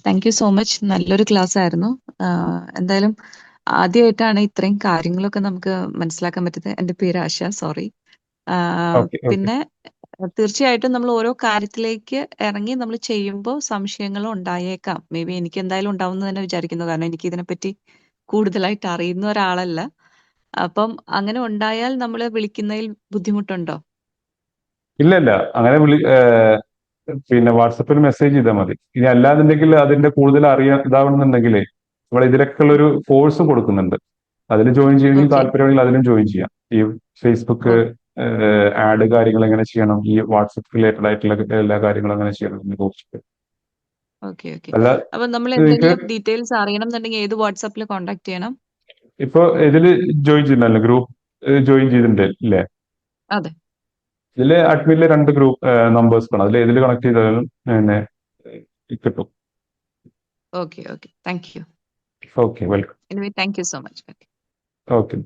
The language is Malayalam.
Thank you so much. നല്ലൊരു ക്ലാസ് ആയിരുന്നു. എന്തായാലും ആദ്യമായിട്ടാണ് ഇത്രയും കാര്യങ്ങളൊക്കെ നമുക്ക് മനസ്സിലാക്കാൻ പറ്റുന്നത്. എൻ്റെ പേര് ആശ, സോറി. Okay okay. പിന്നെ തീർച്ചയായിട്ടും നമ്മൾ ഓരോ കാര്യത്തിലേക്ക് ഇറങ്ങി നമ്മൾ ചെയ്യുമ്പോൾ സംശയങ്ങളും ഉണ്ടായേക്കാം. മേ ബി എനിക്ക് എന്തായാലും ഉണ്ടാവും എന്ന് തന്നെ വിചാരിക്കുന്നു. കാരണം എനിക്ക് ഇതിനെപ്പറ്റി കൂടുതലായിട്ട് അറിയുന്ന ഒരാളല്ല. അപ്പം അങ്ങനെ ഉണ്ടായാൽ നമ്മൾ വിളിക്കുന്നതിൽ ബുദ്ധിമുട്ടുണ്ടോ? ഇല്ല ഇല്ല, അങ്ങനെ പിന്നെ വാട്സപ്പിൽ മെസ്സേജ് ചെയ്താൽ മതി. ഇനി അല്ലാന്നുണ്ടെങ്കിൽ അതിന്റെ കൂടുതൽ അറിയാൻ ഇതാവണമെന്നുണ്ടെങ്കിലേ നമ്മൾ ഇതിലൊക്കെയുള്ള ഒരു കോഴ്സ് കൊടുക്കുന്നുണ്ട്. അതിൽ ജോയിൻ ചെയ്യണമെങ്കിൽ ഓക്കെ. താല്പര്യമെങ്കിൽ അതിലും ജോയിൻ ചെയ്യാം. ഈ ഫേസ്ബുക്ക് ആഡ് കാര്യങ്ങൾ എങ്ങനെ ചെയ്യണം, ഈ വാട്സപ്പ് റിലേറ്റഡ് ആയിട്ടുള്ള എല്ലാ കാര്യങ്ങളും എങ്ങനെ ചെയ്യണം എന്ന് കുറിച്ചിട്ട്. ഓക്കെ. ഓക്കെ. അല്ല, അപ്പൊ നമ്മൾ നിങ്ങൾക്ക് എന്തെങ്കിലും ഡീറ്റെയിൽസ് അറിയണം എന്നുണ്ടെങ്കിൽ ഏത് വാട്സാപ്പിൽ കോൺടാക്ട് ചെയ്യണം? ഇപ്പൊ ഇതിൽ ജോയിൻ ചെയ്തിട്ടുണ്ടല്ലോ, ഗ്രൂപ്പ് ജോയിൻ ചെയ്തിട്ടുണ്ട് ഇല്ലേ? അതെ. ഇതില് അഡ്മിനിലെ രണ്ട് ഗ്രൂപ്പ് നമ്പേഴ്സ് കാണാം. അതിൽ ഏതിൽ കണക്ട് ചെയ്താലും പിന്നെ കിട്ടും. Okay. Okay. Thank you. Okay, welcome. Anyway thank you so much. Okay.